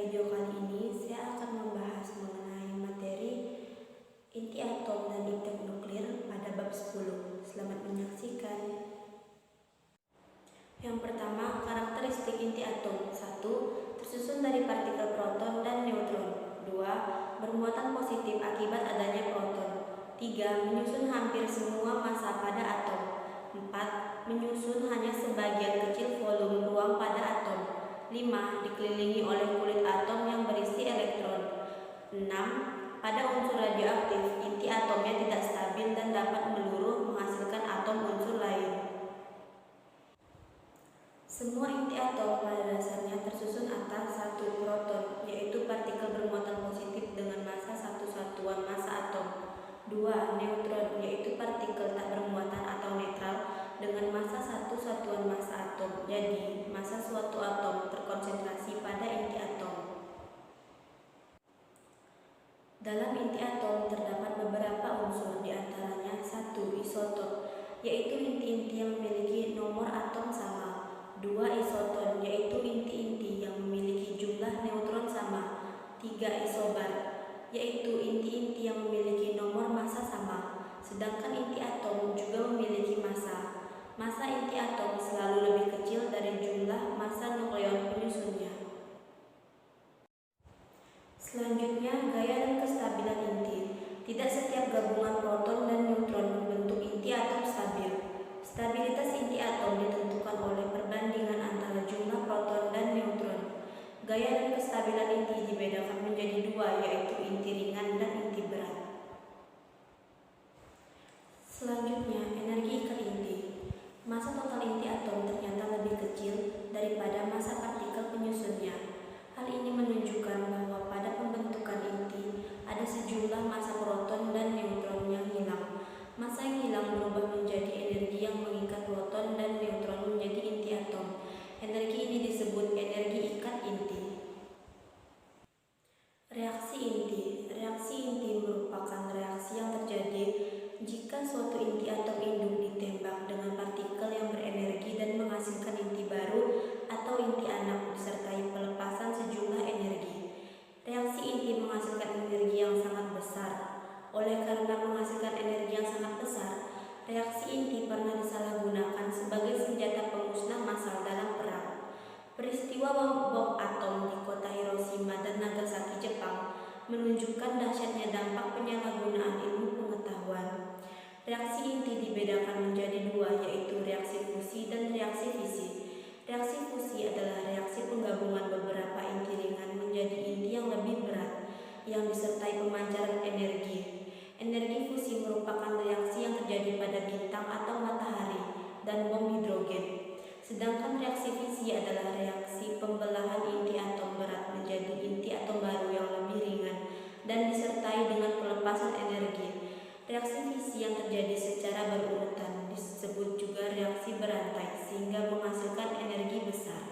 video kali ini saya akan membahas mengenai materi inti atom dan impact nuklir pada bab 10. Selamat menyaksikan. Yang pertama, karakteristik inti atom. 1. Tersusun dari partikel proton dan neutron. 2. Bermuatan positif akibat adanya proton. 3. Menyusun hampir semua massa pada atom. 4. Menyusun hanya sebagian kecil volume ruang pada atom. 5. Dikelilingi oleh kulit atom yang berisi elektron. 6. Pada unsur radioaktif, inti atomnya tidak stabil dan dapat meluruh menghasilkan atom unsur lain. Semua inti atom pada dasarnya tersusun atas satu proton, yaitu partikel bermuatan positif dengan massa satu satuan massa atom. 2. Neutron, yaitu partikel tak bermuatan atau netral dengan massa satu satuan massa atom. Jadi, massa suatu atom terkonsentrasi pada inti atom. Dalam inti atom terdapat beberapa unsur, diantaranya 1. Isotop, yaitu inti-inti yang memiliki nomor atom sama. 2. Isoton, yaitu inti-inti yang memiliki jumlah neutron sama. 3. Isobar, yaitu inti-inti yang memiliki nomor massa sama. Sedangkan inti atom juga memiliki massa. Massa inti atom selalu lebih kecil dari jumlah massa nukleon penyusunnya. Selanjutnya, gaya dan kestabilan inti. Tidak setiap gabungan proton dan neutron membentuk inti atom stabil. Stabilitas inti atom ditentukan oleh perbandingan antara jumlah proton dan neutron. Gaya dan kestabilan inti dibedakan menjadi dua, yaitu inti ringan dan inti berat. Selanjutnya, energi ikat inti. Massa total inti atom ternyata lebih kecil daripada massa partikel penyusunnya. Hal ini menunjukkan bahwa pada pembentukan inti ada sejumlah massa proton dan neutron yang hilang. Massa yang hilang berubah menjadi energi yang mengikat proton dan neutron menjadi inti atom. Energi ini disebut energi ikat inti. Reaksi inti. Reaksi inti merupakan reaksi yang terjadi jika suatu inti atom induk ditembak dengan partikel yang berenergi dan menghasilkan inti baru atau inti anak disertai pelepasan sejumlah energi. Reaksi inti menghasilkan energi yang sangat besar. Oleh karena menghasilkan energi yang sangat besar, reaksi inti pernah disalahgunakan sebagai senjata pemusnah massal dalam perang. Peristiwa bom atom di kota Hiroshima dan Nagasaki, Jepang, menunjukkan dahsyatnya dampak penyalahgunaan ilmu pengetahuan. Reaksi inti dibedakan menjadi dua, yaitu reaksi fusi dan reaksi fisi. Reaksi fusi adalah reaksi penggabungan beberapa inti ringan menjadi inti yang lebih berat, yang disertai pemancaran energi. Energi fusi merupakan reaksi yang terjadi pada bintang atau matahari dan bom hidrogen. Sedangkan reaksi fisi adalah reaksi pembelahan inti atom berat menjadi inti atom baru yang lebih ringan dan disertai dengan pelepasan energi. Reaksi fisi yang terjadi secara berurutan disebut juga reaksi berantai sehingga menghasilkan energi besar.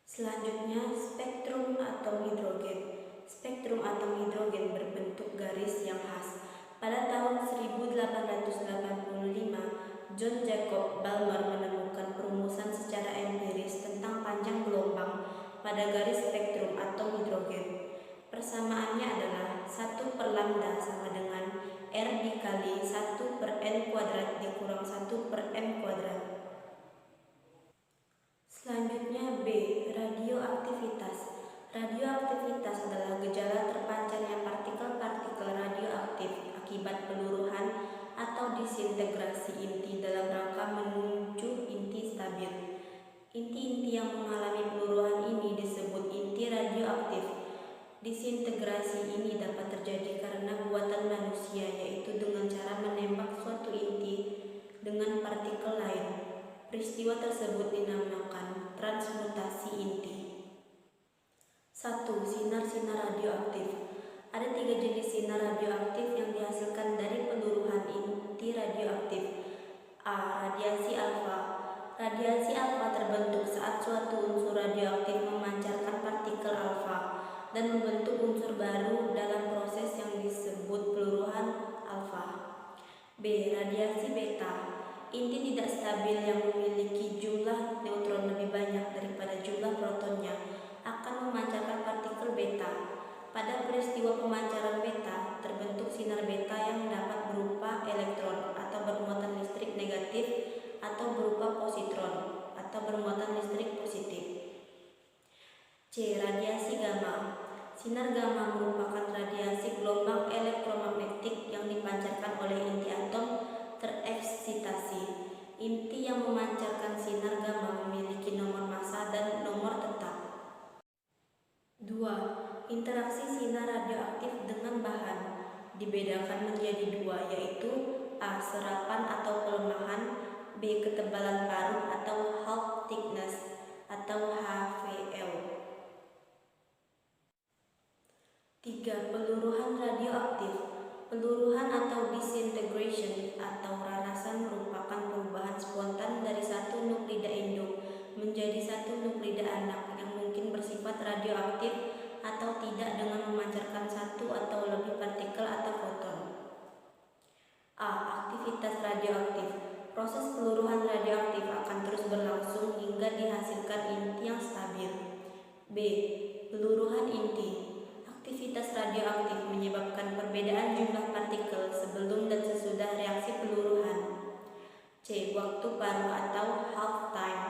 Selanjutnya, spektrum atom hidrogen. Spektrum atom hidrogen berbentuk garis yang khas. Pada tahun 1885, John Jacob Balmer menemukan perumusan secara empiris tentang panjang gelombang pada garis spektrum atom hidrogen. Persamaannya adalah 1 per lambda sama dengan R dikali 1 per N kuadrat dikurang 1 per M kuadrat. Selanjutnya B. Radioaktivitas. Radioaktivitas adalah gejala terpancarnya partikel-partikel radioaktif akibat peluruhan atau disintegrasi inti dalam rangka menuju inti stabil. Inti-inti yang mengalami peluruhan ini disebut inti radioaktif. Disintegrasi ini dapat terjadi karena buatan manusia, yaitu dengan cara menembak suatu inti dengan partikel lain. Peristiwa tersebut dinamakan transmutasi inti. 1. Sinar-sinar radioaktif. Ada 3 jenis sinar radioaktif yang dihasilkan dari peluruhan inti radioaktif. A. Radiasi alfa. Radiasi alfa terbentuk saat suatu unsur radioaktif memancarkan partikel alfa dan membentuk unsur baru dalam proses yang disebut peluruhan alfa. B. Radiasi beta. Inti tidak stabil yang memiliki jumlah neutron lebih banyak daripada jumlah protonnya akan memancarkan C. Radiasi gamma. Sinar gamma merupakan radiasi gelombang elektromagnetik yang dipancarkan oleh inti atom tereksitasi. Inti yang memancarkan sinar gamma memiliki nomor massa dan nomor tetap. 2. Interaksi sinar radioaktif dengan bahan dibedakan menjadi dua, yaitu A. Serapan atau pelemahan, B. Ketebalan paruh atau half thickness atau HVL. 3. Peluruhan radioaktif. Peluruhan atau disintegration atau rarasan merupakan perubahan spontan dari satu nuklida induk menjadi satu nuklida anak yang mungkin bersifat radioaktif atau tidak dengan memancarkan satu atau lebih partikel atau foton. A. Aktivitas radioaktif. Proses peluruhan radioaktif akan terus berlangsung hingga dihasilkan inti yang stabil. B. Peluruhan inti. Aktivitas radioaktif menyebabkan perbedaan jumlah partikel sebelum dan sesudah reaksi peluruhan. C. Waktu paruh atau half time.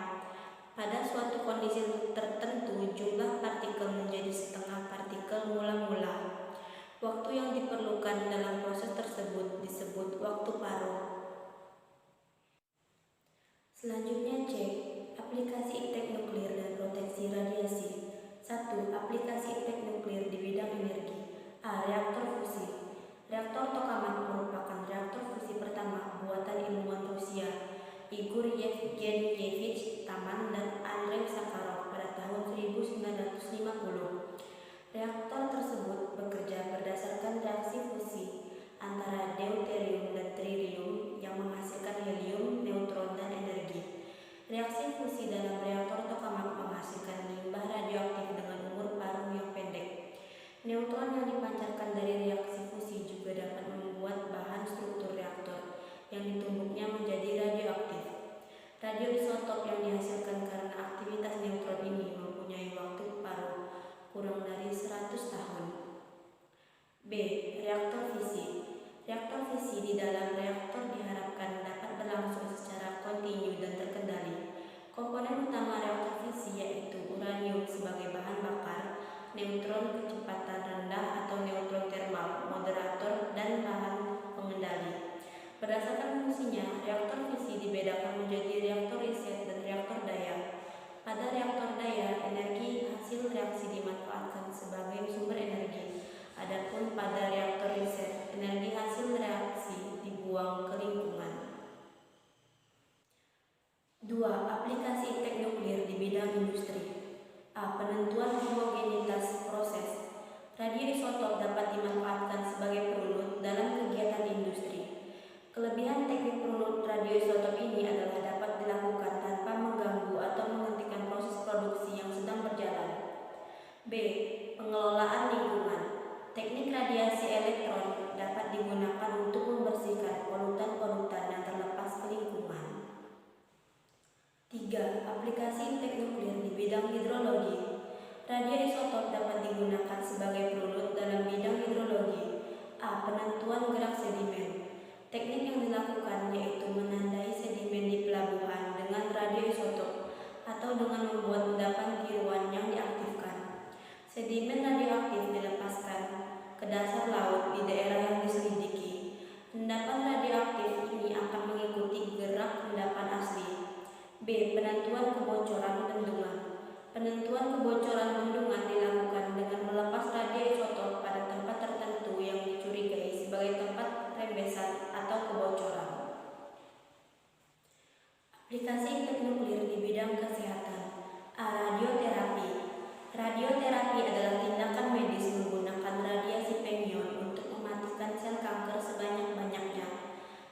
Pada suatu kondisi tertentu, jumlah partikel menjadi setengah partikel mula-mula. Waktu yang diperlukan dalam proses tersebut disebut waktu paruh. Selanjutnya C. Aplikasi efek nuklir dan proteksi radiasi. 1. Aplikasi efek nuklir di bidang energi. A. Reaktor fusi. Reaktor tokamak merupakan reaktor fusi pertama buatan ilmuwan Rusia Igor Yevgenyevich Taman dan Andrei Sakharov pada tahun 1950. Reaktor tersebut bekerja berdasarkan reaksi fusi antara deuterium dan tritium yang menghasilkan helium, neutron, dan energi. Reaksi fusi dalam reaktor tokamak menghasilkan limbah radioaktif dengan umur paruh yang pendek. Neutron yang dipancarkan dari reaksi fusi juga dapat membuat bahan struktur reaktor yang ditumbuknya menjadi radioaktif. Radioisotop yang dihasilkan karena aktivitas neutron ini mempunyai waktu paruh kurang dari 100 tahun. B. Reaktor fisi. Reaktor fisi di dalam reaktor diharapkan dapat berlangsung secara kontinu dan terkendali. Komponen utama reaktor fisi yaitu uranium sebagai bahan bakar, neutron kecepatan rendah atau neutron thermal, moderator, dan bahan pengendali. Berdasarkan fungsinya, reaktor fisi dibedakan menjadi reaktor riset dan reaktor daya. Pada reaktor daya, energi hasil reaksi dimanfaatkan sebagai sumber energi. Adapun pada reaktor riset, energi hasil reaksi dibuang ke lingkungan. 2. Aplikasi efek nuklir di bidang industri. A. Penentuan homogenitas proses. Radioisotop dapat dimanfaatkan sebagai perunut dalam kegiatan industri. Kelebihan teknik perunut radioisotop ini adalah dapat dilakukan tanpa mengganggu atau menghentikan proses produksi yang sedang berjalan. B. Pengelolaan lingkungan. Teknik radiasi elektron dapat digunakan untuk membersihkan polutan-polutan yang terlepas ke lingkungan. 3. Aplikasi efek nuklir di bidang hidrologi. Radioisotop dapat digunakan sebagai perunut dalam bidang hidrologi. A. Penentuan gerak sedimen. Teknik yang dilakukan yaitu menandai sedimen di pelabuhan dengan radioisotop atau dengan membuat endapan tiruan yang diaktifkan. Sedimen radioaktif dilepaskan ke dasar laut di daerah yang diselidiki. Endapan radioaktif ini akan mengikuti gerak endapan asli. B. Penentuan kebocoran bendungan. Penentuan kebocoran bendungan dilakukan dengan melepas radioisotop pada tempat tertentu yang dicurigai sebagai tempat rembesan atau kebocoran. Aplikasi efek nuklir di bidang kesehatan. A. Radioterapi. Radioterapi adalah tindakan medis menggunakan radiasi pemion untuk mematikan sel kanker sebanyak-banyaknya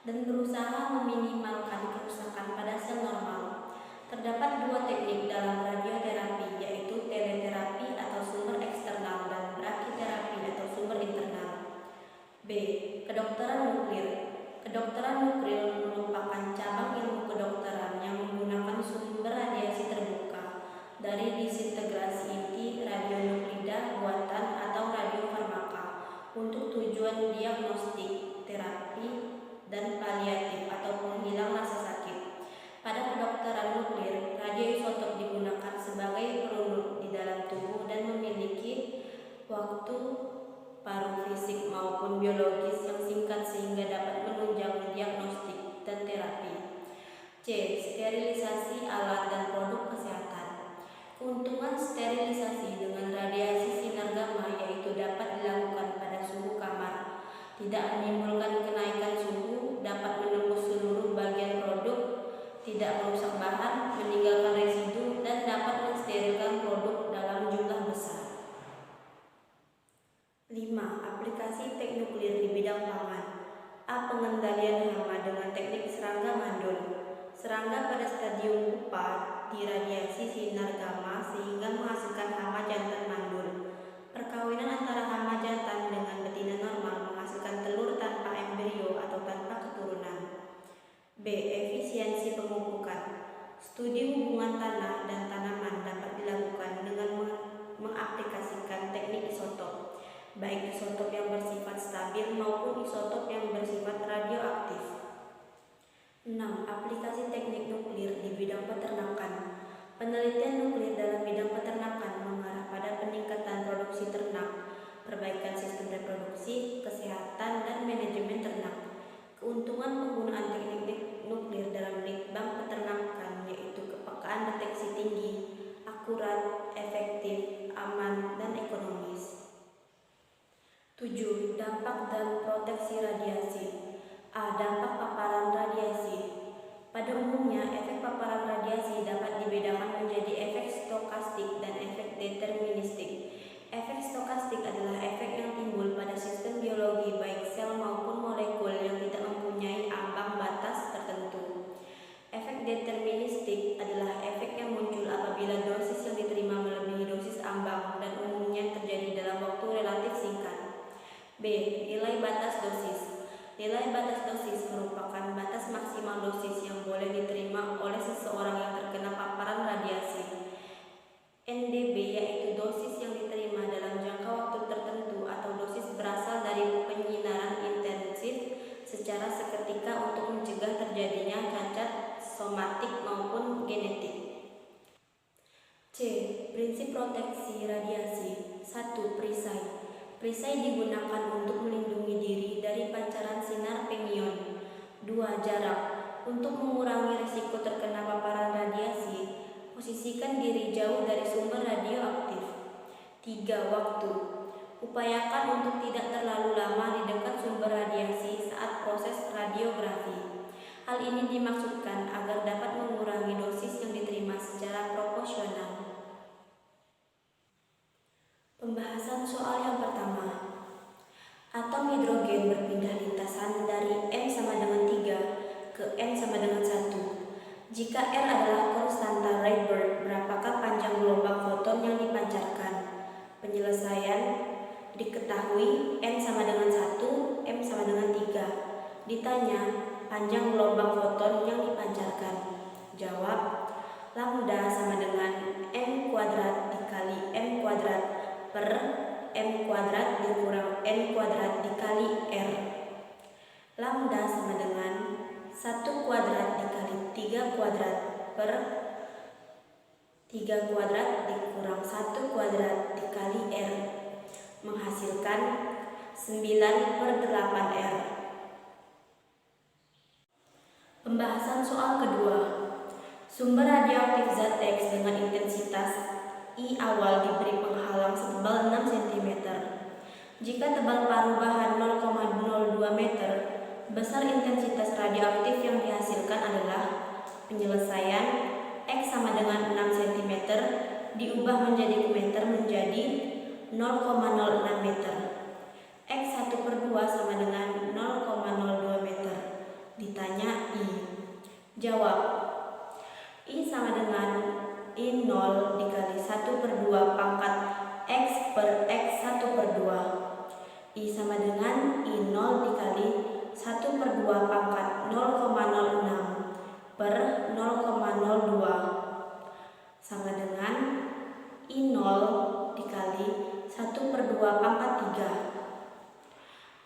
dan berusaha meminimalkan kerusakan pada sel normal. Terdapat dua teknik dalam radioterapi, yaitu teleterapi atau sumber eksternal dan brachyterapi atau sumber internal. B. Kedokteran nuklir. Kedokteran nuklir merupakan cabang ilmu kedokteran yang menggunakan sumber radiasi terbuka dari disintegrasi inti radionuklida buatan atau radiofarmaka untuk tujuan diagnostik, terapi, dan paliatif atau penghilang rasa sakit. Pada kedokteran nuklir, radioisotop digunakan sebagai perunut di dalam tubuh dan waktu paru fisik maupun biologis yang singkat sehingga dapat menunjang diagnostik dan terapi. C. Sterilisasi alat dan produk kesehatan. Keuntungan sterilisasi dengan radiasi sinar gamma yaitu dapat dilakukan pada suhu kamar, tidak menimbulkan kenaikan suhu, dapat menembus seluruh bagian produk, tidak merusak bahan, meninggalkan residu, dan dapat mensterilkan produk dalam jumlah besar. 5. Aplikasi teknik nuklir di bidang pangan. A. Pengendalian hama dengan teknik serangga mandul. Serangga pada stadium pupa diradiasi sinar gamma sehingga menghasilkan hama jantan mandul. Perkawinan antara hama jantan dengan betina normal menghasilkan telur tanpa embrio atau tanpa keturunan. B. Efisiensi pemupukan. Studi hubungan tanah dan tanaman dapat dilakukan dengan mengaplikasikan teknik isotop, baik isotop yang bersifat stabil maupun isotop yang bersifat radioaktif. 6. Aplikasi teknik nuklir di bidang peternakan. Penelitian nuklir dalam bidang peternakan mengarah pada peningkatan produksi ternak, perbaikan sistem reproduksi, kesehatan, dan manajemen ternak. Keuntungan penggunaan teknik nuklir dalam litbang peternakan yaitu kepekaan deteksi tinggi, akurat, efektif, aman, dan ekonomis. 7. Dampak dan proteksi radiasi. A. Dampak paparan radiasi. Pada umumnya, efek paparan radiasi dapat dibedakan menjadi efek stokastik dan efek deterministik. Efek stokastik adalah efek yang timbul pada sistem biologi baik sel maupun molekul yang tidak mempunyai ambang batas tertentu. Efek deterministik adalah efek yang muncul apabila dosis yang diterima melebihi dosis ambang dan umumnya terjadi dalam waktu relatif singkat. B. Nilai batas dosis. Nilai batas dosis merupakan batas maksimal dosis yang boleh diterima oleh seseorang yang terkena paparan radiasi. NDB yaitu dosis yang diterima dalam jangka waktu tertentu atau dosis berasal dari penyinaran intensif secara seketika untuk mencegah terjadinya cacat somatik maupun genetik. C. Prinsip proteksi radiasi. 1. Perisai. Perisai digunakan untuk melindungi diri dari pancaran sinar penion. 2. Jarak. Untuk mengurangi risiko terkena paparan radiasi, posisikan diri jauh dari sumber radioaktif. 3. Waktu. Upayakan untuk tidak terlalu lama di dekat sumber radiasi saat proses radiografi. Hal ini dimaksudkan agar dapat mengurangi dosis yang diterima secara proporsional. Pembahasan soal yang pertama. Atom hidrogen berpindah lintasan dari M sama dengan 3 ke N sama dengan 1. Jika R adalah konstanta Rydberg, berapakah panjang gelombang foton yang dipancarkan? Penyelesaian. Diketahui N sama dengan 1, M sama dengan 3. Ditanya panjang gelombang foton yang dipancarkan. Jawab, lambda sama dengan M kuadrat dikali M kuadrat per M kuadrat dikurang N kuadrat dikali R. Lambda sama dengan 1 kuadrat dikali 3 kuadrat per 3 kuadrat dikurang 1 kuadrat dikali R, menghasilkan 9/8R. Pembahasan soal kedua. Sumber radioaktif zat X dengan intensitas I awal diberi penghalang setebal 6 cm. Jika tebal paruh bahan 0,02 meter, besar intensitas radioaktif yang dihasilkan adalah. Penyelesaian. X sama dengan 6 cm diubah menjadi meter menjadi 0,06 meter. X 1/2 sama dengan 0,02 meter. Ditanya I. Jawab, I sama dengan I0 dikali 1/2 pangkat X per X 1/2. I sama dengan I0 dikali 1/2 pangkat 0,06 per 0,02 sama dengan I0 dikali 1/2 pangkat 3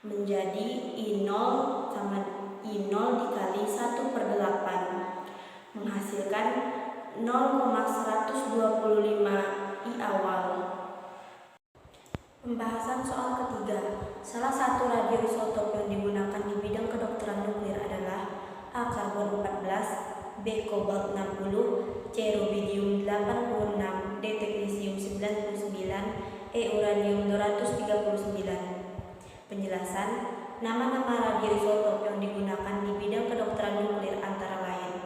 menjadi I0 sama I0 dikali 1/8 menghasilkan 0,125 I awal. Pembahasan soal ketiga. Salah satu radioisotop yang digunakan di bidang kedokteran nuklir adalah A. Karbon 14, B. Kobalt 60, C. Rubidium 86, D. Teknisium 99, E. Uranium 239. Penjelasan. Nama-nama radioisotop yang digunakan di bidang kedokteran nuklir antara lain: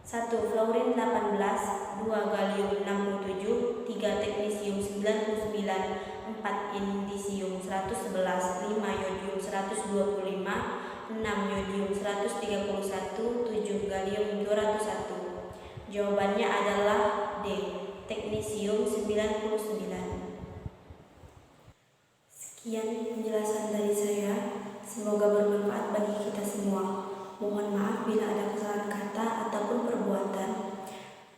1. Fluorine 18, 2. Gallium 67, 3. Teknisium 99, 4. Indisium 111, 5. Yodium 125, 6. Yodium 131, 7. Gallium 201. Jawabannya adalah D. Teknisium 99. Sekian penjelasan dari saya. Semoga bermanfaat bagi kita semua. Mohon maaf bila ada kesalahan kata ataupun perbuatan.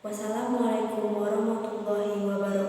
Wassalamualaikum warahmatullahi wabarakatuh.